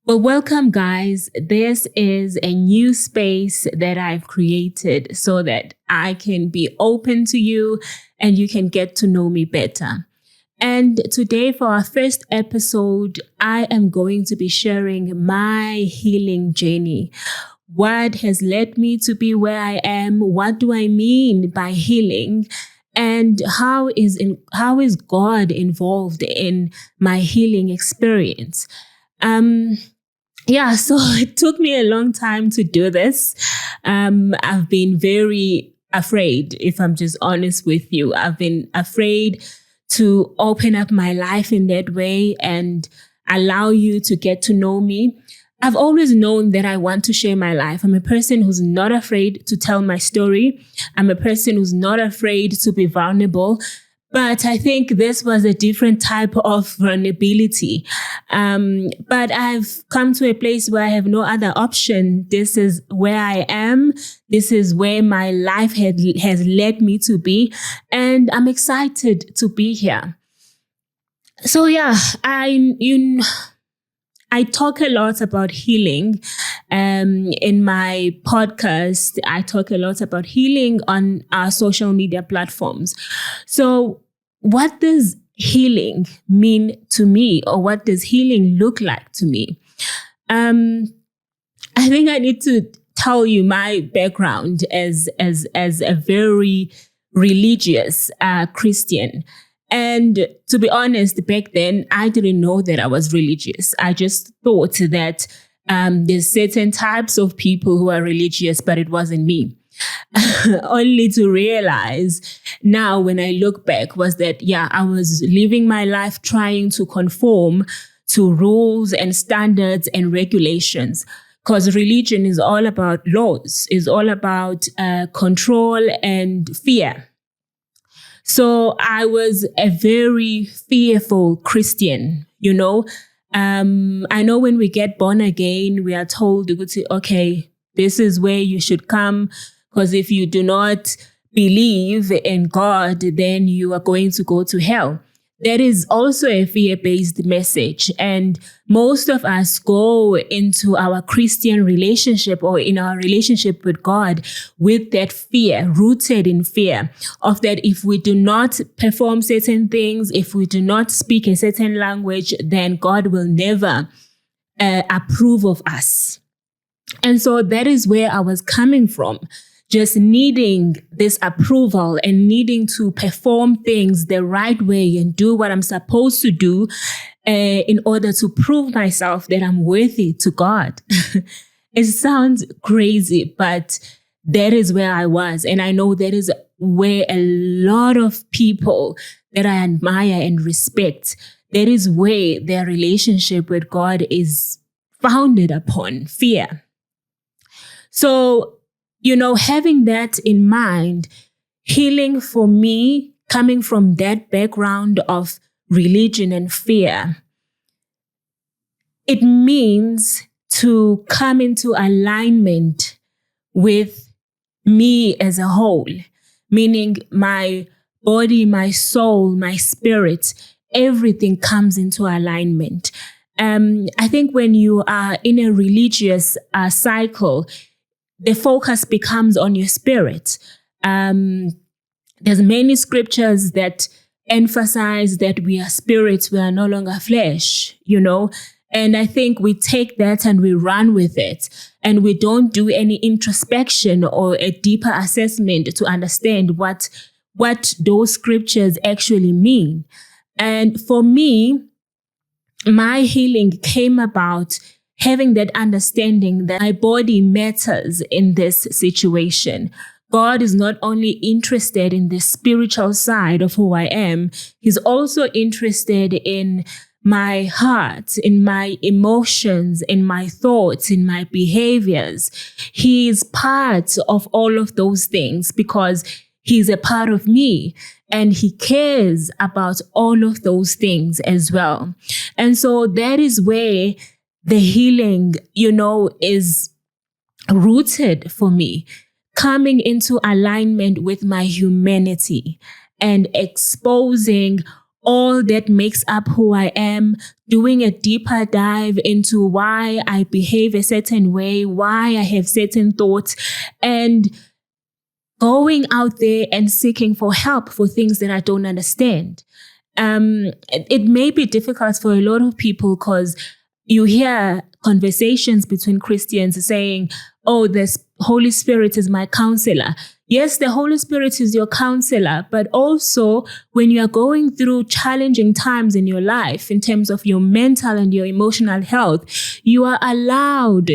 Well, welcome, guys. This is a new space that I've created so that I can be open to you and you can get to know me better. And today, for our first episode, I am going to be sharing my healing journey. What has led me to be where I am? What do I mean by healing? And how is God involved in my healing experience? So it took me a long time to do this. I've been very afraid, if I'm just honest with you. I've been afraid to open up my life in that way and allow you to get to know me. I've always known that I want to share my life. I'm a person who's not afraid to tell my story. I'm a person who's not afraid to be vulnerable. But I think this was a different type of vulnerability. But I've come to a place where I have no other option. This is where I am. This is where my life has led me to be. And I'm excited to be here. So I talk a lot about healing. In my podcast, I talk a lot about healing on our social media platforms. So what does healing mean to me, or what does healing look like to me? I think I need to tell you my background as a very religious Christian. And to be honest, back then, I didn't know that I was religious. I just thought that there's certain types of people who are religious, but it wasn't me. Only to realize now when I look back was that, I was living my life trying to conform to rules and standards and regulations. Because religion is all about laws, is all about control and fear. So I was a very fearful Christian, I know when we get born again, we are told, okay, this is where you should come. Because if you do not believe in God, then you are going to go to hell. That is also a fear-based message. And most of us go into our Christian relationship or in our relationship with God with that fear, rooted in fear of that if we do not perform certain things, if we do not speak a certain language, then God will never approve of us. And so that is where I was coming from. Just needing this approval and needing to perform things the right way and do what I'm supposed to do in order to prove myself that I'm worthy to God. It sounds crazy, but that is where I was. And I know that is where a lot of people that I admire and respect, that is where their relationship with God is founded upon fear. So, having that in mind, healing for me, coming from that background of religion and fear, it means to come into alignment with me as a whole, meaning my body, my soul, my spirit, everything comes into alignment. I think when you are in a religious cycle, the focus becomes on your spirit. There's many scriptures that emphasize that we are spirits, we are no longer flesh, And I think we take that and we run with it. And we don't do any introspection or a deeper assessment to understand what those scriptures actually mean. And for me, my healing came about having that understanding that my body matters in this situation. God is not only interested in the spiritual side of who I am, He's also interested in my heart, in my emotions, in my thoughts, in my behaviors. He is part of all of those things because He's a part of me. And He cares about all of those things as well. And so that is where the healing, is rooted for me, coming into alignment with my humanity and exposing all that makes up who I am, doing a deeper dive into why I behave a certain way, why I have certain thoughts, and going out there and seeking for help for things that I don't understand. It may be difficult for a lot of people because you hear conversations between Christians saying, oh, the Holy Spirit is my counselor. Yes, the Holy Spirit is your counselor, but also when you are going through challenging times in your life, in terms of your mental and your emotional health, you are allowed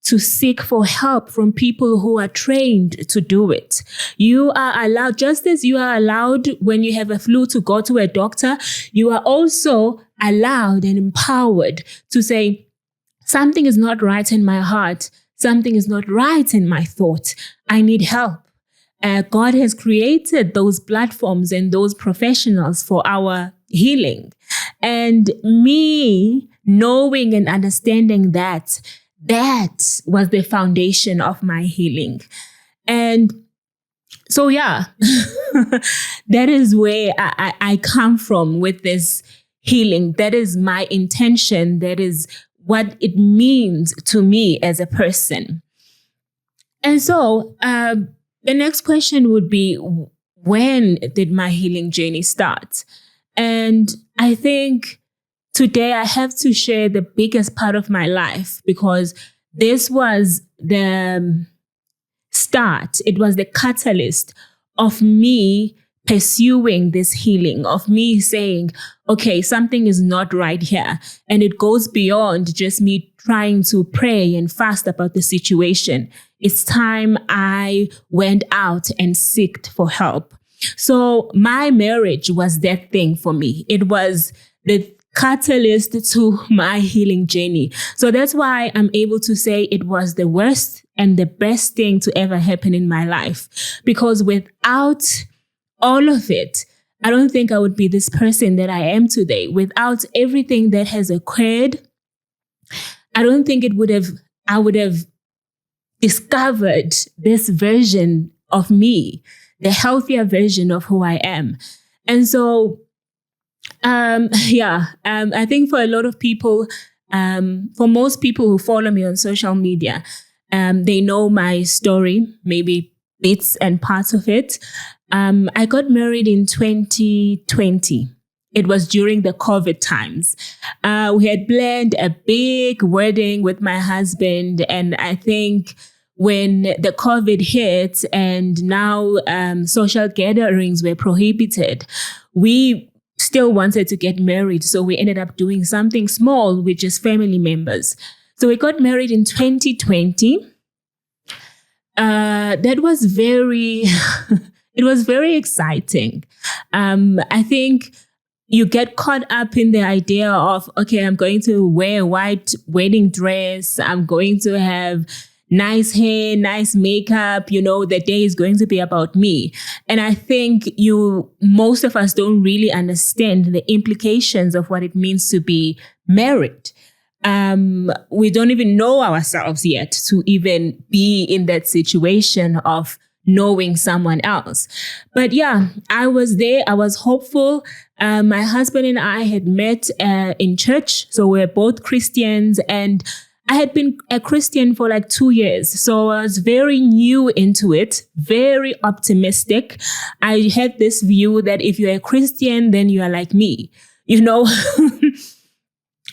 to seek for help from people who are trained to do it. You are allowed, just as you are allowed when you have a flu to go to a doctor, you are also allowed and empowered to say, something is not right in my heart. Something is not right in my thought. I need help. God has created those platforms and those professionals for our healing. And me knowing and understanding that was the foundation of my healing. And so, yeah, that is where I come from with this healing. That is my intention. That is what it means to me as a person. And so the next question would be, when did my healing journey start? And I think today I have to share the biggest part of my life, because this was the start. It was the catalyst of me pursuing this healing, of me saying, okay, something is not right here. And it goes beyond just me trying to pray and fast about the situation. It's time I went out and sought for help. So my marriage was that thing for me. It was the catalyst to my healing journey. So that's why I'm able to say it was the worst and the best thing to ever happen in my life. Because without all of it, I don't think I would be this person that I am today. Without everything that has occurred, I don't think I would have discovered this version of me, the healthier version of who I am. And so, I think for a lot of people, for most people who follow me on social media, they know my story, maybe bits and parts of it. I got married in 2020. It was during the COVID times. We had planned a big wedding with my husband. And I think when the COVID hit and now social gatherings were prohibited, we still wanted to get married. So we ended up doing something small with just family members. So we got married in 2020. That was it was very exciting. I think you get caught up in the idea of, okay, I'm going to wear a white wedding dress. I'm going to have nice hair, nice makeup. The day is going to be about me. And I think most of us don't really understand the implications of what it means to be married. We don't even know ourselves yet to even be in that situation of knowing someone else. But yeah, I was there. I was hopeful. My husband and I had met in church. So we're both Christians, and I had been a Christian for like 2 years. So I was very new into it, very optimistic. I had this view that if you're a Christian, then you are like me,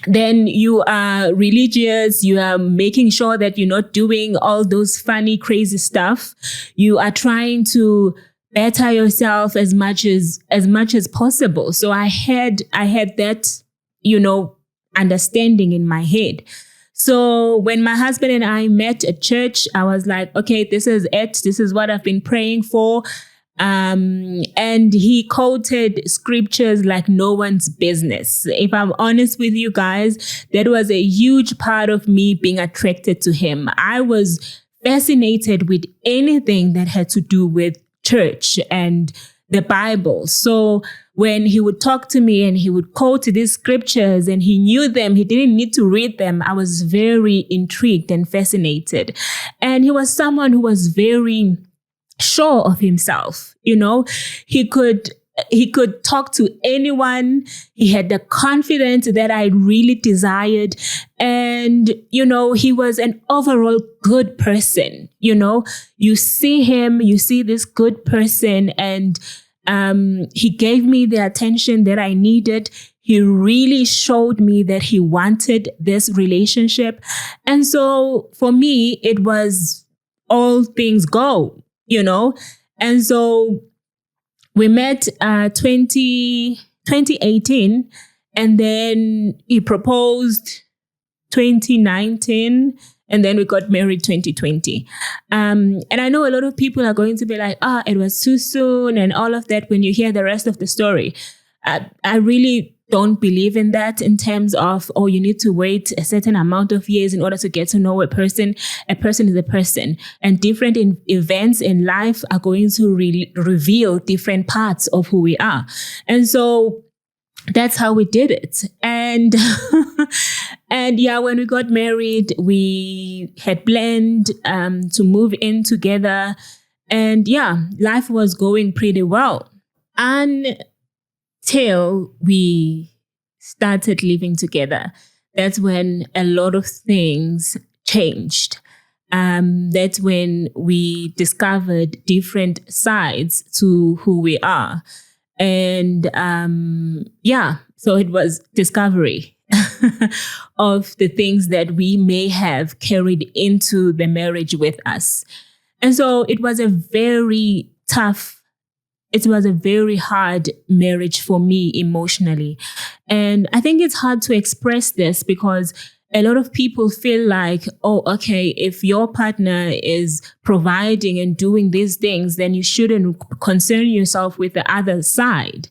Then you are religious, you are making sure that you're not doing all those funny, crazy stuff. You are trying to better yourself as much as possible. So I had that, understanding in my head. So when my husband and I met at church, I was like, okay, this is it. This is what I've been praying for. And he quoted scriptures like no one's business. If I'm honest with you guys, that was a huge part of me being attracted to him. I was fascinated with anything that had to do with church and the Bible. So when he would talk to me and he would quote these scriptures and he knew them, he didn't need to read them, I was very intrigued and fascinated. And he was someone who was very sure of himself. He could he could talk to anyone. He had the confidence that I really desired. And, he was an overall good person. You see him, you see this good person, and he gave me the attention that I needed. He really showed me that he wanted this relationship. And so for me, it was all things go, And so we met 2018, and then he proposed 2019, and then we got married 2020. And I know a lot of people are going to be like, it was too soon and all of that when you hear the rest of the story. I really don't believe in that in terms of, you need to wait a certain amount of years in order to get to know a person. A person is a person, and different events in life are going to reveal different parts of who we are. And so that's how we did it. And, and yeah, when we got married, we had planned to move in together, and yeah, life was going pretty well. Until we started living together. That's when a lot of things changed. That's when we discovered different sides to who we are. And so it was discovery of the things that we may have carried into the marriage with us. And so it was a very hard marriage for me emotionally. And I think it's hard to express this because a lot of people feel like, if your partner is providing and doing these things, then you shouldn't concern yourself with the other side.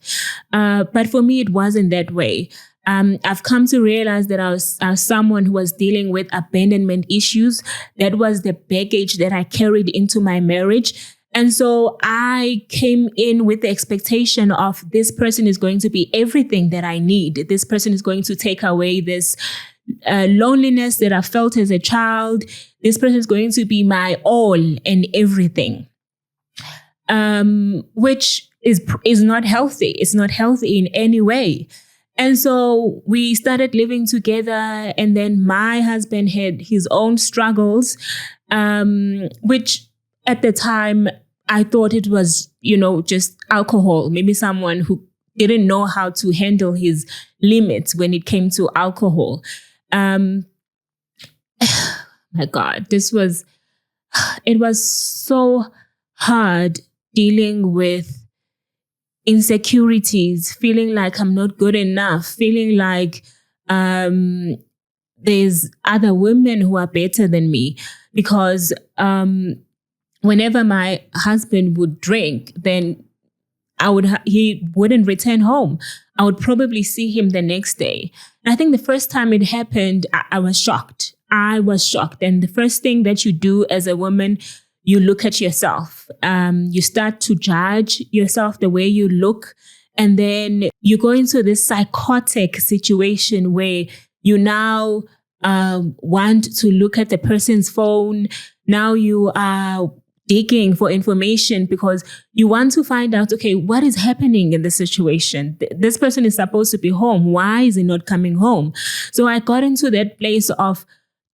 But for me, it wasn't that way. I've come to realize that I was someone who was dealing with abandonment issues. That was the baggage that I carried into my marriage. And so I came in with the expectation of this person is going to be everything that I need. This person is going to take away this loneliness that I felt as a child. This person is going to be my all and everything, which is not healthy. It's not healthy in any way. And so we started living together, and then my husband had his own struggles, which at the time I thought it was, just alcohol, maybe someone who didn't know how to handle his limits when it came to alcohol. My God, it was so hard dealing with insecurities, feeling like I'm not good enough, feeling like there's other women who are better than me, because whenever my husband would drink, then he wouldn't return home. I would probably see him the next day. And I think the first time it happened, I was shocked. And the first thing that you do as a woman, you look at yourself. You start to judge yourself the way you look. And then you go into this psychotic situation where you now want to look at the person's phone. Now you are digging for information because you want to find out, what is happening in this situation? This person is supposed to be home. Why is he not coming home? So I got into that place of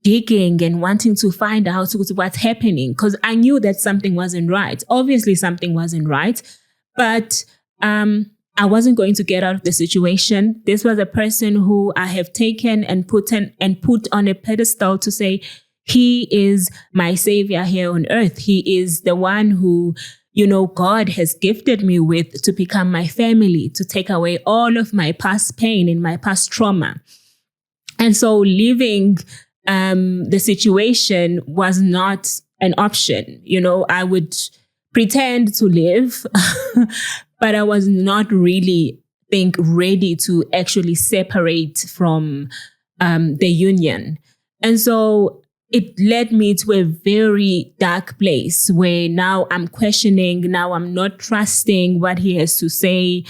digging and wanting to find out what's happening, because I knew that something wasn't right. Obviously, something wasn't right, but I wasn't going to get out of the situation. This was a person who I have taken and put on a pedestal to say, he is my savior here on earth. He is the one who, God has gifted me with to become my family, to take away all of my past pain and my past trauma. And so leaving the situation was not an option. I would pretend to live, but I was not really ready to actually separate from the union. And so it led me to a very dark place where now I'm questioning, now I'm not trusting what he has to say.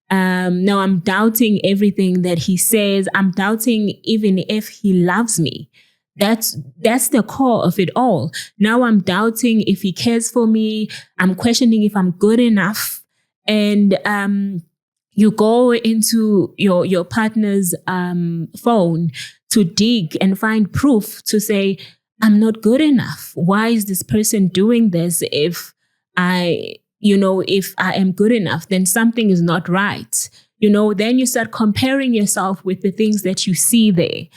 Now I'm doubting everything that he says. I'm doubting even if he loves me. That's the core of it all. Now I'm doubting if he cares for me. I'm questioning if I'm good enough. and you go into your partner's phone to dig and find proof to say, I'm not good enough. Why is this person doing this? If I am good enough, then something is not right. Then you start comparing yourself with the things that you see there.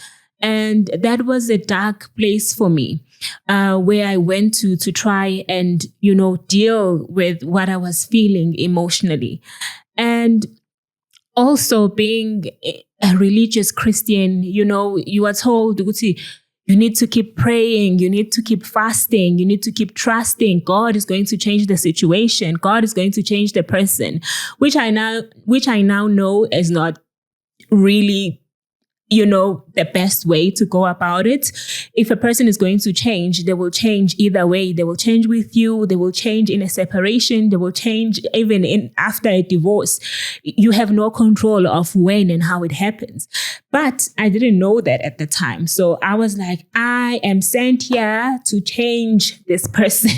And that was a dark place for me, where I went to try and, deal with what I was feeling emotionally. And also being a religious Christian, you are told, you need to keep praying, you need to keep fasting, you need to keep trusting. God is going to change the situation. God is going to change the person, which I now know is not really the best way to go about it. If a person is going to change, they will change either way. They will change with you. They will change in a separation. They will change even after a divorce. You have no control of when and how it happens. But I didn't know that at the time. So I was like, I am sent here to change this person.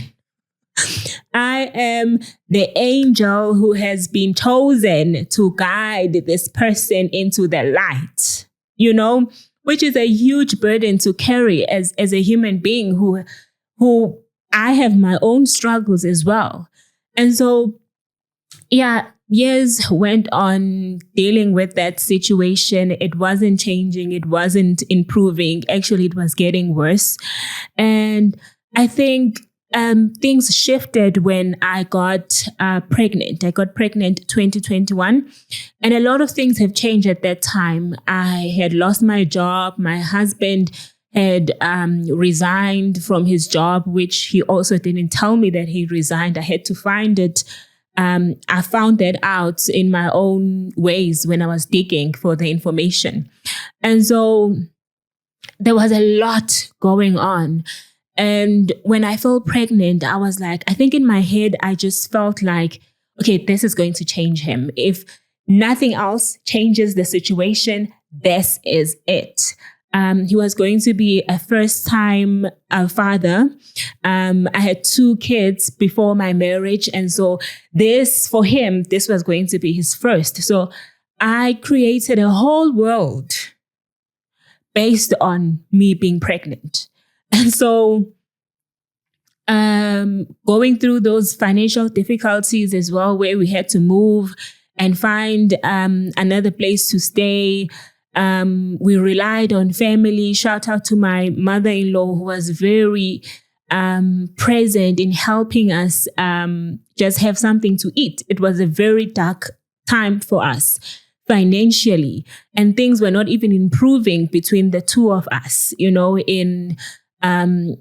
I am the angel who has been chosen to guide this person into the light. Which is a huge burden to carry as a human being who I have my own struggles as well. And so, years went on dealing with that situation. It wasn't changing. It wasn't improving. Actually, it was getting worse. And I think things shifted when I got pregnant. I got pregnant 2021, and a lot of things have changed at that time. I had lost my job. My husband had resigned from his job, which he also didn't tell me that he resigned. I had to find it. I found that out in my own ways when I was digging for the information. And so there was a lot going on. And when I felt pregnant, I was like, I think in my head, I just felt like, okay, this is going to change him. If nothing else changes the situation, this is it. He was going to be a first-time father. I had 2 kids before my marriage. And so for him, this was going to be his first. So I created a whole world based on me being pregnant. And so going through those financial difficulties as well, where we had to move and find another place to stay. We relied on family. Shout out to my mother-in-law, who was very present in helping us just have something to eat. It was a very dark time for us financially, and things were not even improving between the two of us, in the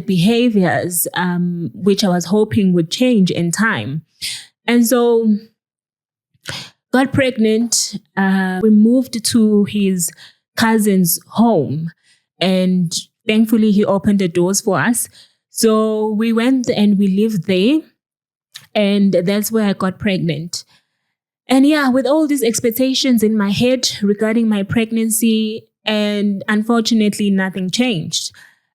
behaviors, which I was hoping would change in time. And so got pregnant. We moved to his cousin's home, and thankfully he opened the doors for us. So we went and we lived there, and that's where I got pregnant. And with all these expectations in my head regarding my pregnancy, and unfortunately nothing changed.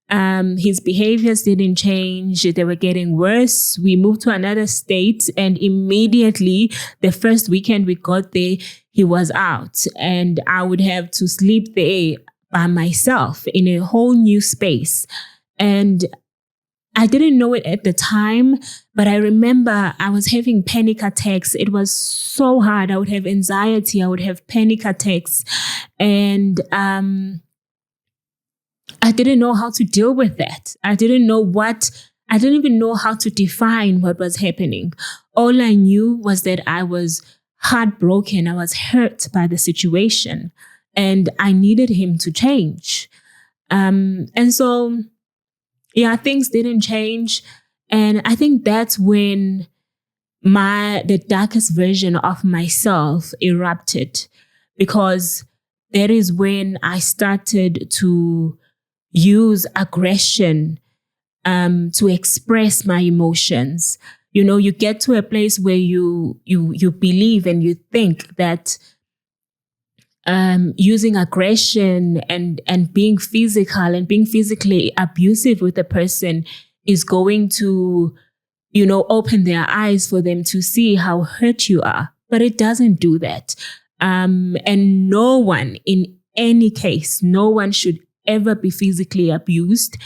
His behaviors didn't change. They were getting worse. We moved to another state, and immediately the first weekend we got there, he was out, and I would have to sleep there by myself in a whole new space. And I didn't know it at the time, but I remember I was having panic attacks. It was so hard. I would have anxiety. I would have panic attacks. And I didn't know how to deal with that. I didn't even know how to define what was happening. All I knew was that I was heartbroken. I was hurt by the situation, and I needed him to change. And so, things didn't change. And I think that's when the darkest version of myself erupted, because that is when I started to use aggression to express my emotions. You get to a place where you believe and you think that using aggression and being physical and being physically abusive with a person is going to open their eyes for them to see how hurt you are. But it doesn't do that. And no one, in any case, no one should ever be physically abused.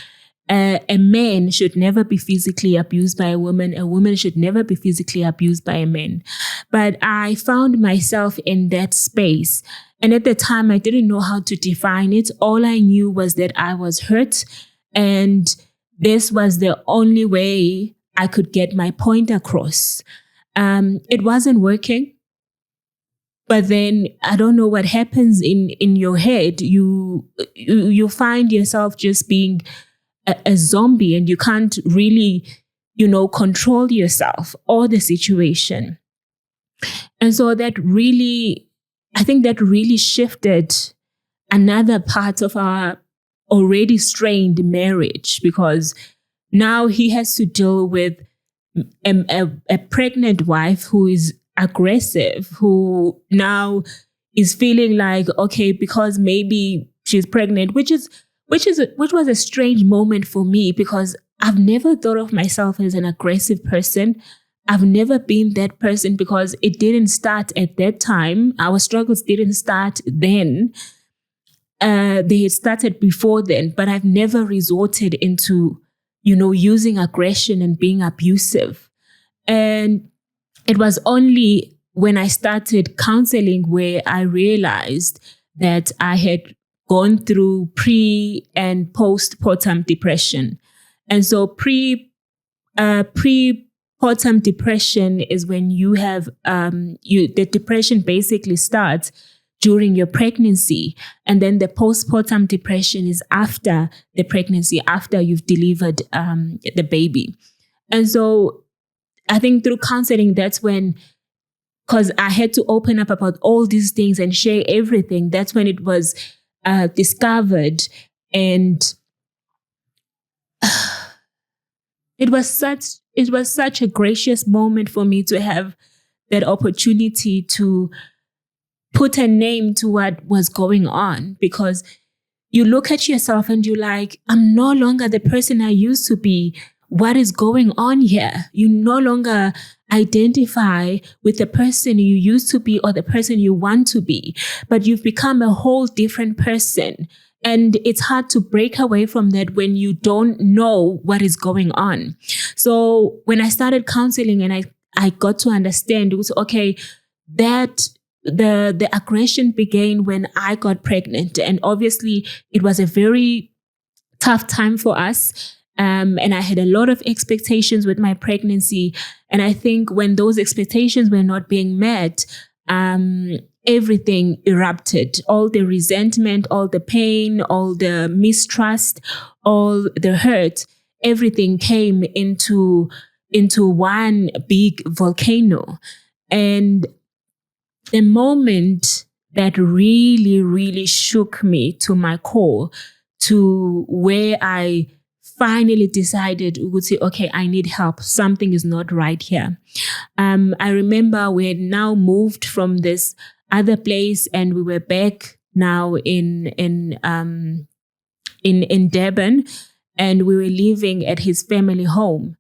A man should never be physically abused by a woman. A woman should never be physically abused by a man. But I found myself in that space. And at the time, I didn't know how to define it. All I knew was that I was hurt. And this was the only way I could get my point across. It wasn't working. But then I don't know what happens in your head. You find yourself just being a zombie, and you can't really, control yourself or the situation. And so I think that really shifted another part of our already strained marriage, because now he has to deal with a pregnant wife who is aggressive, who now is feeling like, okay, because maybe she's pregnant, which was a strange moment for me, because I've never thought of myself as an aggressive person. I've never been that person, because it didn't start at that time. Our struggles didn't start then. They had started before then, but I've never resorted into, using aggression and being abusive. And it was only when I started counseling where I realized that I had gone through pre and postpartum depression. And so pre-postpartum depression is when you have the depression basically starts during your pregnancy, and then the postpartum depression is after the pregnancy, after you've delivered the baby. And so I think through counseling, that's when, because I had to open up about all these things and share everything, that's when it was discovered. And it was such a gracious moment for me to have that opportunity to put a name to what was going on, because you look at yourself and you're like, I'm no longer the person I used to be. What is going on here? You no longer identify with the person you used to be or the person you want to be, but you've become a whole different person. And it's hard to break away from that when you don't know what is going on. So when I started counseling and I got to understand, it was okay, that the aggression began when I got pregnant. And obviously it was a very tough time for us. And I had a lot of expectations with my pregnancy. And I think when those expectations were not being met, everything erupted. All the resentment, all the pain, all the mistrust, all the hurt, everything came into one big volcano. And the moment that really, really shook me to my core, to where I finally decided, okay, I need help. Something is not right here. I remember we had now moved from this other place, and we were back now in Durban, and we were living at his family home.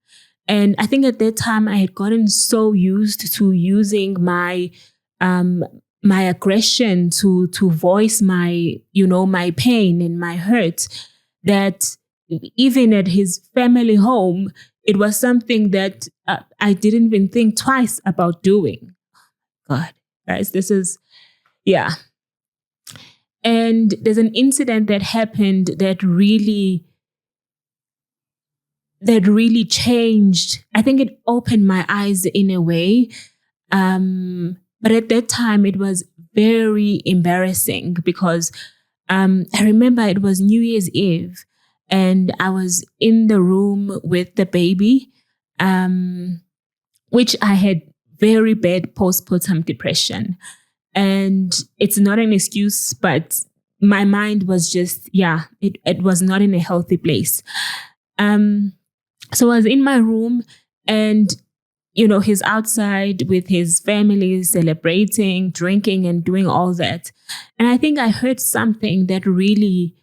And I think at that time I had gotten so used to using my aggression to voice my pain and my hurt, that even at his family home, it was something that I didn't even think twice about doing. God, guys, this is, yeah. And there's an incident that happened that really changed. I think it opened my eyes in a way. But at that time, it was very embarrassing, because I remember it was New Year's Eve, and I was in the room with the baby, which I had very bad postpartum depression. And it's not an excuse, but my mind was just, it was not in a healthy place. So I was in my room, and, he's outside with his family celebrating, drinking, and doing all that. And I think I heard something that really,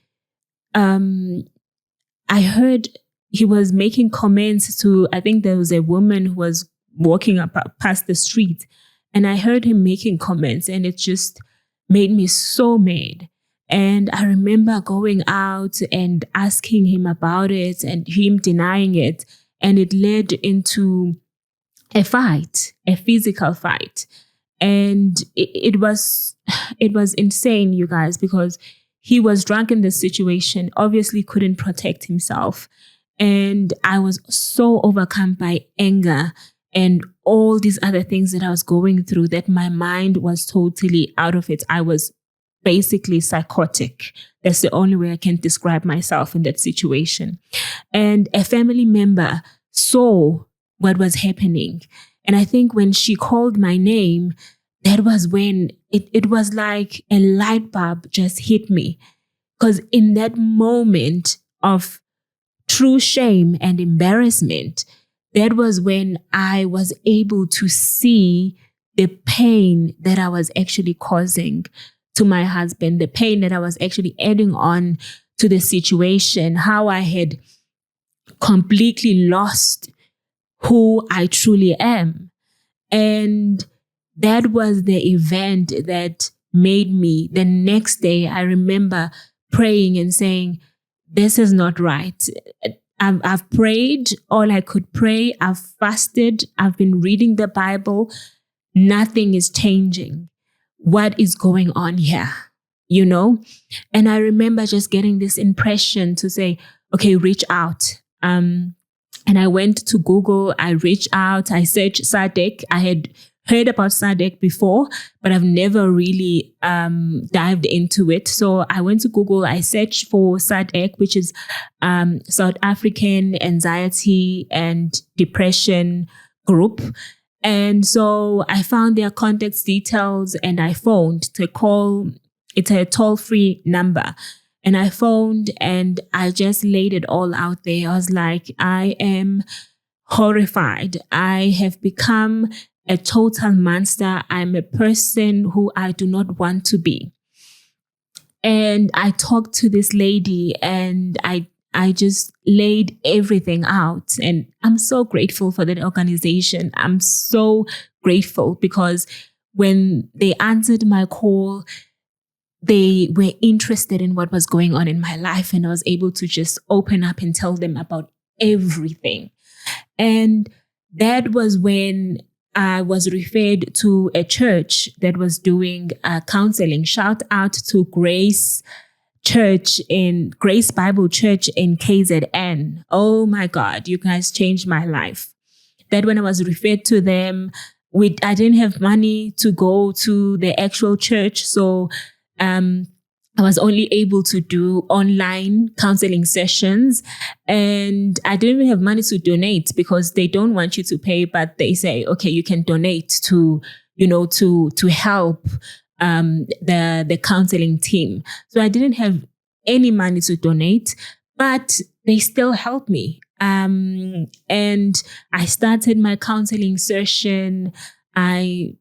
I heard he was making comments to, I think there was a woman who was walking up past the street, and I heard him making comments, and it just made me so mad. And I remember going out and asking him about it and him denying it. And it led into a fight, a physical fight. And it was insane, you guys, because he was drunk in this situation, obviously couldn't protect himself. And I was so overcome by anger and all these other things that I was going through that my mind was totally out of it. I was basically psychotic. That's the only way I can describe myself in that situation. And a family member saw what was happening. And I think when she called my name, that was when it was like a light bulb just hit me. Because in that moment of true shame and embarrassment, that was when I was able to see the pain that I was actually causing to my husband, the pain that I was actually adding on to the situation, how I had completely lost who I truly am. And that was the event that made me, the next day, I remember praying and saying, this is not right. I've prayed all I could pray. I've fasted. I've been reading the Bible. Nothing is changing. What is going on here? You know? And I remember just getting this impression to say, okay, reach out. And I went to Google. I reached out. I searched SADC. I had heard about SADC before, but I've never really dived into it. So I went to Google. I searched for SADC, which is South African Anxiety and Depression Group. And so I found their contact details and I phoned to call. It's a toll-free number. And I phoned and I just laid it all out there. I was like, I am horrified. I have become a total monster. I'm a person who I do not want to be. And I talked to this lady and I just laid everything out. And I'm so grateful for that organization. I'm so grateful because when they answered my call, they were interested in what was going on in my life. And I was able to just open up and tell them about everything. And that was when I was referred to a church that was doing counseling. Shout out to Grace Bible Church in KZN. Oh my God, you guys changed my life. That when I was referred to them, I didn't have money to go to the actual church. So I was only able to do online counseling sessions, and I didn't even have money to donate because they don't want you to pay, but they say, okay, you can donate to help the counseling team. So I didn't have any money to donate, but they still helped me. And I started my counseling session. I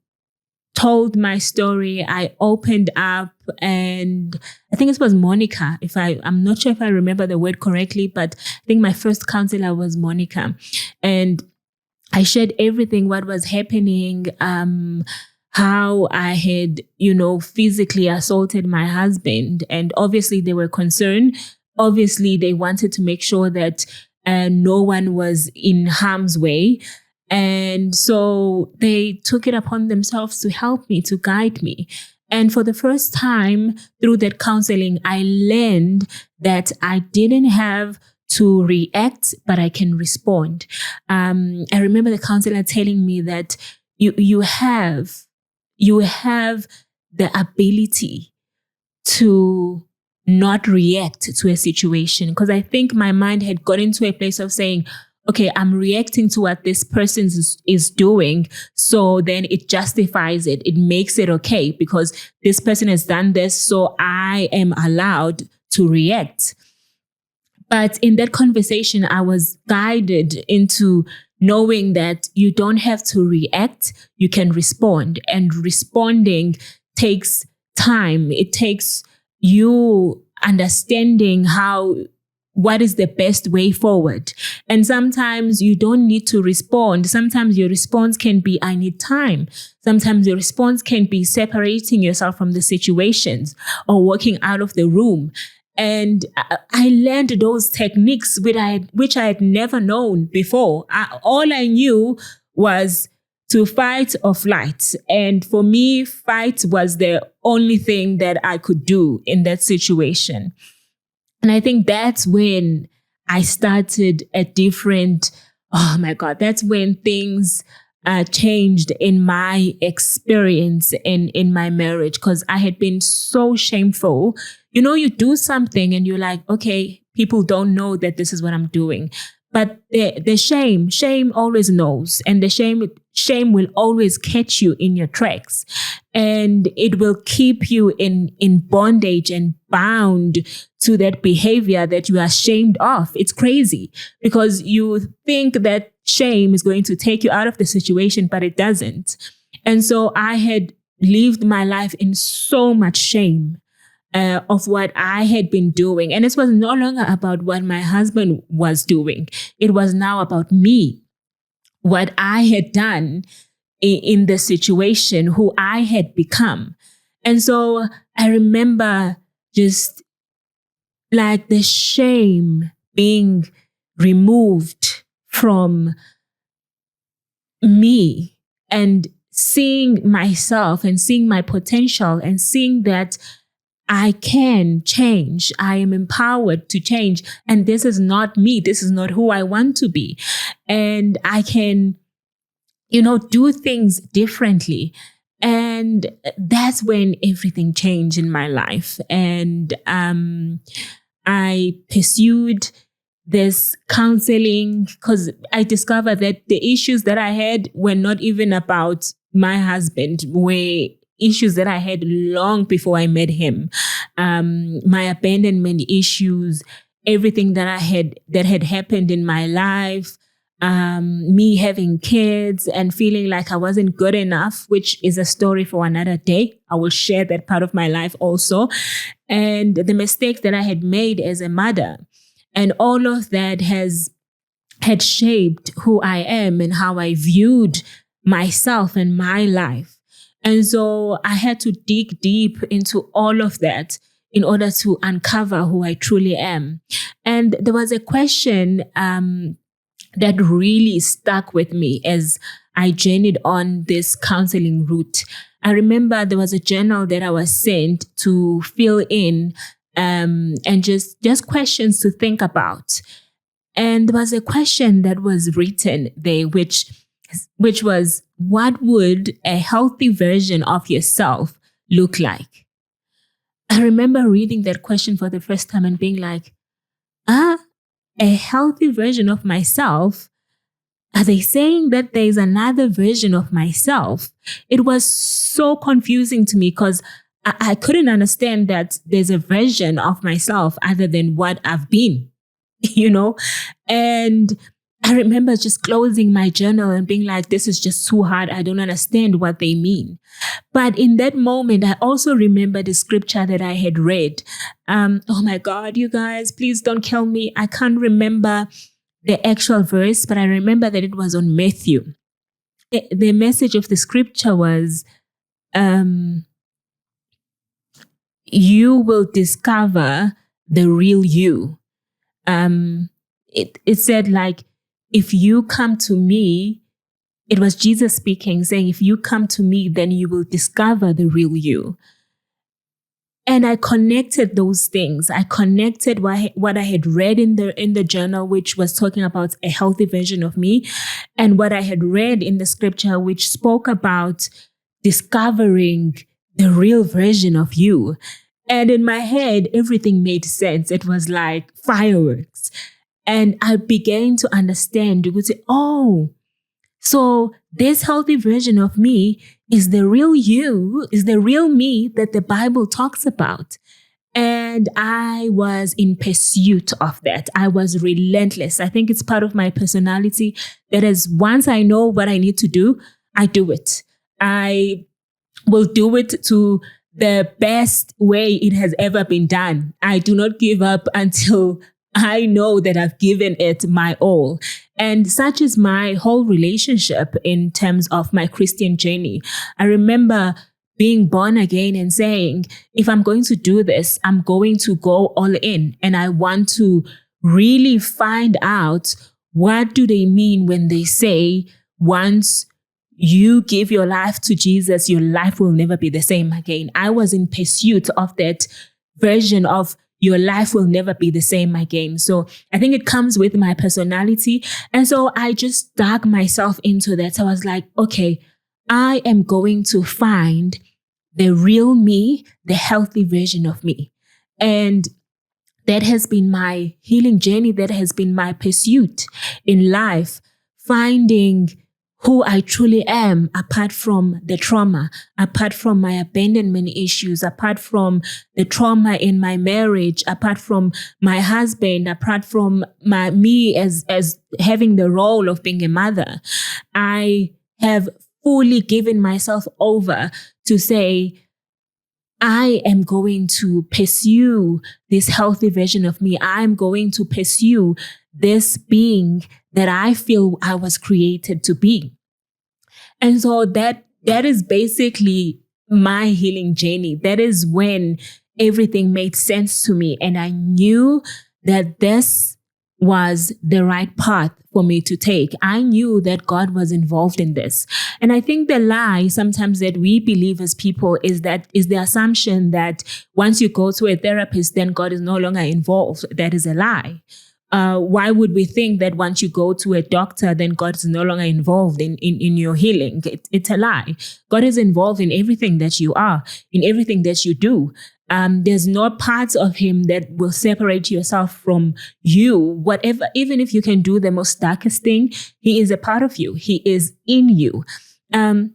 told my story. I opened up, and I think it was Monica. I'm not sure if I remember the word correctly, but I think my first counselor was Monica. And I shared everything, what was happening, how I had, physically assaulted my husband. And obviously they were concerned. Obviously they wanted to make sure that no one was in harm's way. And so they took it upon themselves to help me, to guide me. And for the first time through that counseling, I learned that I didn't have to react, but I can respond. I remember the counselor telling me that you have the ability to not react to a situation. Because I think my mind had got into a place of saying, okay, I'm reacting to what this person is doing. So then it justifies it. It makes it okay because this person has done this. So I am allowed to react. But in that conversation, I was guided into knowing that you don't have to react. You can respond. And responding takes time. It takes you understanding how what is the best way forward. And sometimes you don't need to respond. Sometimes your response can be, I need time. Sometimes your response can be separating yourself from the situations or walking out of the room. And I learned those techniques which I had never known before. All I knew was to fight or flight. And for me, fight was the only thing that I could do in that situation. And I think that's when I started a different, that's when things changed in my experience in my marriage, because I had been so shameful. You know, you do something and you're like, okay, people don't know that this is what I'm doing. But the shame always knows, and the shame will always catch you in your tracks, and it will keep you in bondage and bound to that behavior that you are ashamed of. It's crazy because you think that shame is going to take you out of the situation, but it doesn't. And so I had lived my life in so much shame of what I had been doing. And it was no longer about what my husband was doing. It was now about me, what I had done in the situation, who I had become. And so I remember just like the shame being removed from me and seeing myself and seeing my potential and seeing that I can change. I am empowered to change. And this is not me. This is not who I want to be. And I can, do things differently. And that's when everything changed in my life. And I pursued this counseling because I discovered that the issues that I had were not even about my husband, were issues that I had long before I met him. My abandonment issues, everything that had happened in my life, me having kids and feeling like I wasn't good enough, which is a story for another day. I will share that part of my life also. And the mistakes that I had made as a mother. And all of that had shaped who I am and how I viewed myself and my life. And so I had to dig deep into all of that in order to uncover who I truly am. And there was a question that really stuck with me as I journeyed on this counseling route. I remember there was a journal that I was sent to fill in and just questions to think about. And there was a question that was written there, which was, what would a healthy version of yourself look like? I remember reading that question for the first time and being like, a healthy version of myself? Are they saying that there's another version of myself? It was so confusing to me because I couldn't understand that there's a version of myself other than what I've been, And I remember just closing my journal and being like, this is just too hard. I don't understand what they mean. But in that moment, I also remember the scripture that I had read. Oh my God, you guys, please don't kill me. I can't remember the actual verse, but I remember that it was on Matthew. The message of the scripture was, you will discover the real you. It said like, if you come to me, it was Jesus speaking, saying, if you come to me, then you will discover the real you. And I connected those things. I connected what I had read in the journal, which was talking about a healthy version of me, and what I had read in the scripture, which spoke about discovering the real version of you. And in my head, everything made sense. It was like fireworks. And I began to understand, you could say, oh, so this healthy version of me is the real you, is the real me that the Bible talks about. And I was in pursuit of that. I was relentless. I think it's part of my personality that is, once I know what I need to do, I do it. I will do it to the best way it has ever been done. I do not give up until I know that I've given it my all. And such is my whole relationship in terms of my Christian journey. I remember being born again and saying, if I'm going to do this, I'm going to go all in. And I want to really find out, what do they mean when they say, once you give your life to Jesus, your life will never be the same again. I was in pursuit of that version of your life will never be the same again. So I think it comes with my personality. And so I just dug myself into that. So I was like, okay, I am going to find the real me, the healthy version of me. And that has been my healing journey. That has been my pursuit in life, finding who I truly am apart from the trauma, apart from my abandonment issues, apart from the trauma in my marriage, apart from my husband, apart from me as having the role of being a mother. I have fully given myself over to say, I am going to pursue this healthy version of me. I'm going to pursue this being that I feel I was created to be. And so that is basically my healing journey. That is when everything made sense to me. And I knew that this was the right path for me to take. I knew that God was involved in this. And I think the lie sometimes that we believe as people is the assumption that once you go to a therapist, then God is no longer involved. That is a lie. Why would we think that once you go to a doctor, then God is no longer involved in your healing? It's a lie. God is involved in everything that you are, in everything that you do. There's no parts of him that will separate yourself from you. Whatever, even if you can do the most darkest thing, he is a part of you. He is in you. I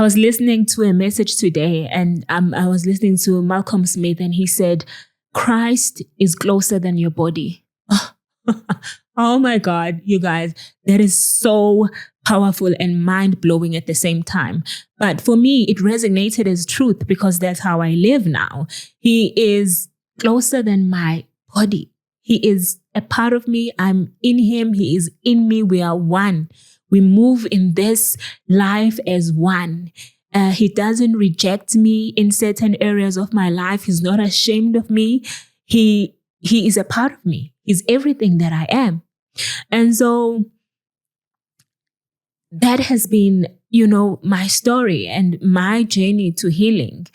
was listening to a message today, and I was listening to Malcolm Smith, and he said, Christ is closer than your body. Oh my God, you guys, that is so powerful and mind-blowing at the same time. But for me, it resonated as truth because that's how I live now. He is closer than my body. He is a part of me. I'm in him. He is in me. We are one. We move in this life as one. He doesn't reject me in certain areas of my life. He's not ashamed of me. He is a part of me. He's everything that I am. And so that has been, my story and my journey to healing.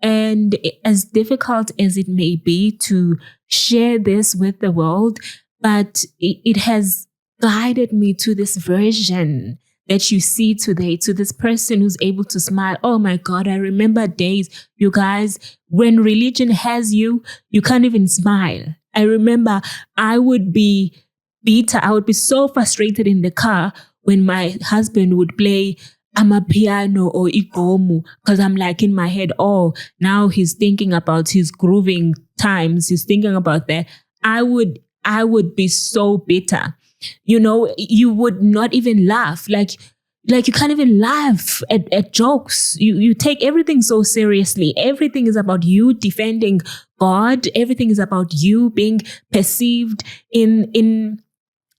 And as difficult as it may be to share this with the world, but it has guided me to this version that you see today, to this person who's able to smile. Oh my God, I remember days, you guys, when religion has you, you can't even smile. I remember I would be bitter. I would be so frustrated in the car when my husband would play amapiano or igqomu, because I'm like in my head, oh, now he's thinking about his grooving times. He's thinking about that. I would be so bitter. You would not even laugh. Like you can't even laugh at jokes. You take everything so seriously. Everything is about you defending God. Everything is about you being perceived in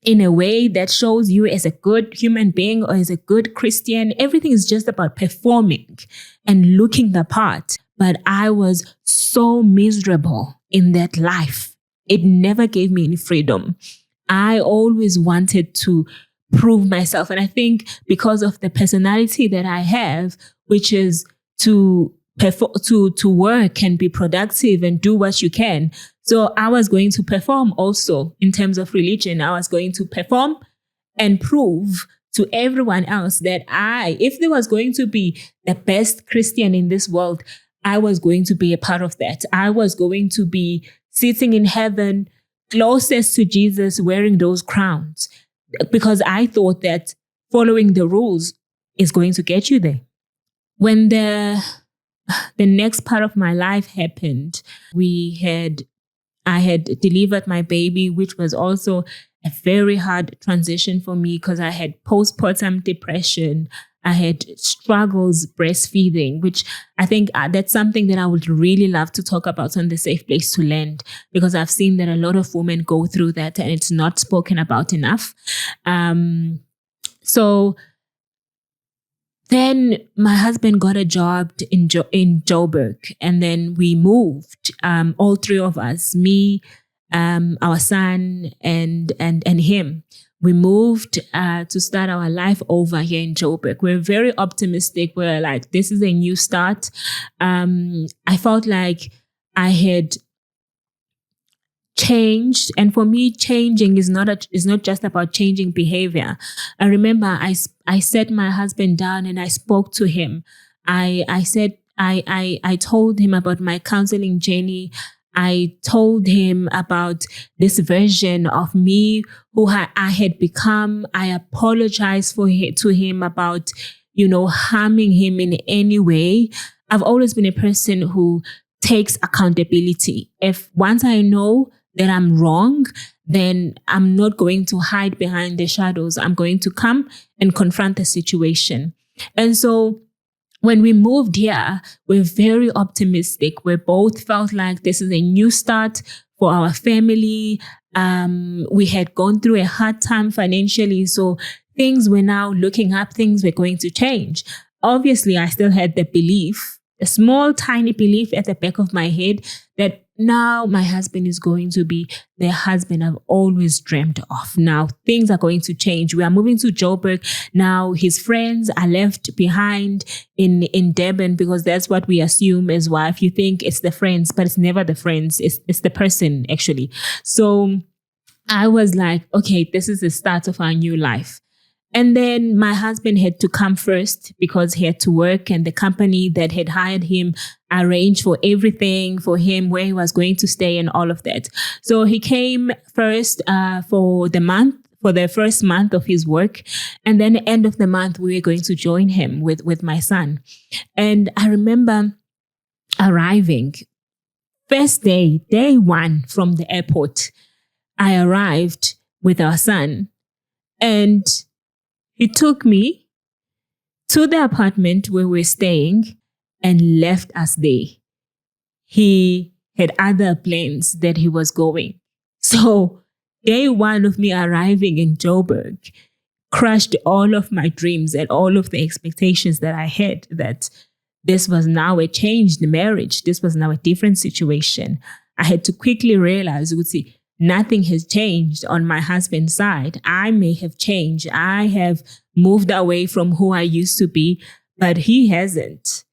a way that shows you as a good human being or as a good Christian. Everything is just about performing and looking the part. But I was so miserable in that life. It never gave me any freedom. I always wanted to prove myself. And I think because of the personality that I have, which is to work and be productive and do what you can. So I was going to perform also in terms of religion. I was going to perform and prove to everyone else that if there was going to be the best Christian in this world, I was going to be a part of that. I was going to be sitting in heaven, closest to Jesus, wearing those crowns, because I thought that following the rules is going to get you there. When the next part of my life happened, I had delivered my baby, which was also a very hard transition for me because I had postpartum depression. I had struggles breastfeeding, which I think that's something that I would really love to talk about on the Safe Place to Land, because I've seen that a lot of women go through that and it's not spoken about enough. So then my husband got a job in Joburg, and then we moved, all three of us, me, our son, and him. We moved to start our life over here in Joburg. We're very optimistic. We're like, this is a new start. I felt like I had changed, and for me, changing is not just about changing behavior. I remember I sat my husband down and I spoke to him. I said I told him about my counseling journey. I told him about this version of me who I had become. I apologized to him about, harming him in any way. I've always been a person who takes accountability. If once I know that I'm wrong, then I'm not going to hide behind the shadows. I'm going to come and confront the situation. And so when we moved here, we're very optimistic. We both felt like this is a new start for our family. We had gone through a hard time financially, so things were now looking up, things were going to change. Obviously, I still had the belief, a small, tiny belief at the back of my head that now my husband is going to be the husband I've always dreamt of. Now things are going to change. We are moving to Joburg. Now his friends are left behind in Durban, because that's what we assume as wife. You think it's the friends, but it's never the friends. It's the person, actually. So I was like, okay, this is the start of our new life. And then my husband had to come first because he had to work, and the company that had hired him arranged for everything for him, where he was going to stay and all of that. So he came first for the first month of his work. And then the end of the month, we were going to join him with my son. And I remember arriving, first day one from the airport, I arrived with our son, and he took me to the apartment where we're staying and left us there. He had other plans that he was going. So day one of me arriving in Joburg crushed all of my dreams and all of the expectations that I had, that this was now a changed marriage. This was now a different situation. I had to quickly realize, nothing has changed on my husband's side. I may have changed. I have moved away from who I used to be, but he hasn't.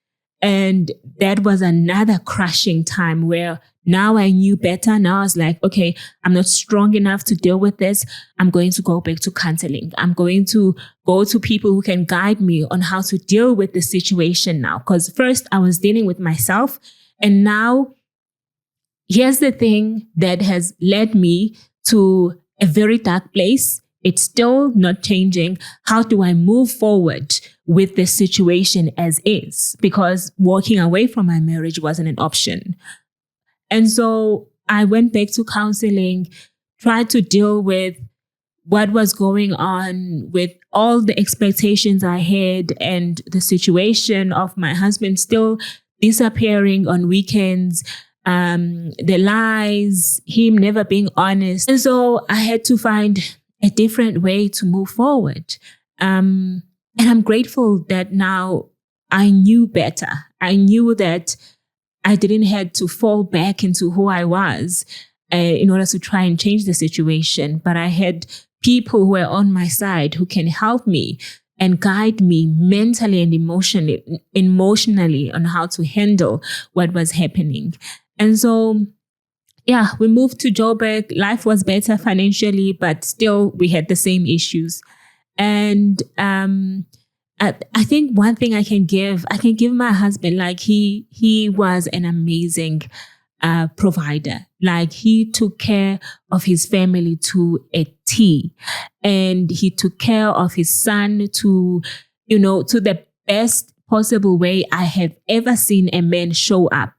And that was another crushing time where now I knew better. Now I was like, okay, I'm not strong enough to deal with this. I'm going to go back to counseling. I'm going to go to people who can guide me on how to deal with the situation now. Because first I was dealing with myself, and now here's the thing that has led me to a very dark place. It's still not changing. How do I move forward with this situation as is? Because walking away from my marriage wasn't an option. And so I went back to counseling, tried to deal with what was going on, with all the expectations I had, and the situation of my husband still disappearing on weekends, the lies, him never being honest. And so I had to find a different way to move forward. And I'm grateful that now I knew better. I knew that I didn't have to fall back into who I was in order to try and change the situation. But I had people who were on my side who can help me and guide me mentally and emotionally on how to handle what was happening. And so, yeah, we moved to Joburg. Life was better financially, but still we had the same issues. And I think one thing I can give my husband, like he was an amazing provider. Like he took care of his family to a T, and he took care of his son to the best possible way I have ever seen a man show up.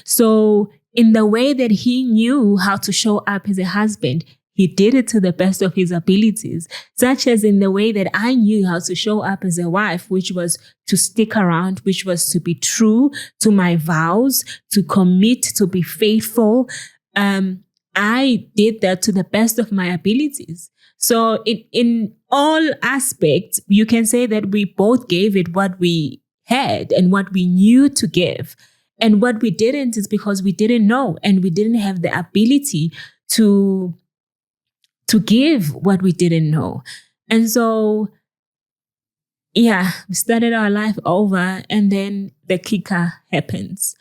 So in the way that he knew how to show up as a husband, he did it to the best of his abilities, such as in the way that I knew how to show up as a wife, which was to stick around, which was to be true to my vows, to commit, to be faithful. I did that to the best of my abilities. So in all aspects, you can say that we both gave it what we had and what we knew to give. And what we didn't is because we didn't know and we didn't have the ability to give what we didn't know. And so, yeah, we started our life over and then the kicker happens.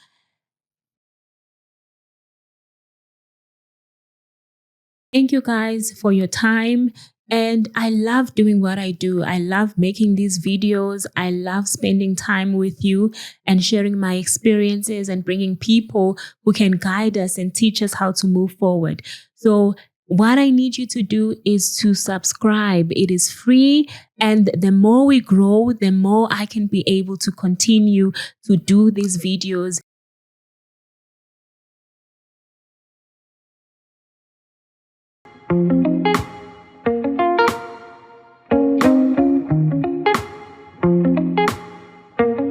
Thank you guys for your time. And I love doing what I do. I love making these videos. I love spending time with you and sharing my experiences and bringing people who can guide us and teach us how to move forward. So what I need you to do is to subscribe. It is free. And the more we grow, the more I can be able to continue to do these videos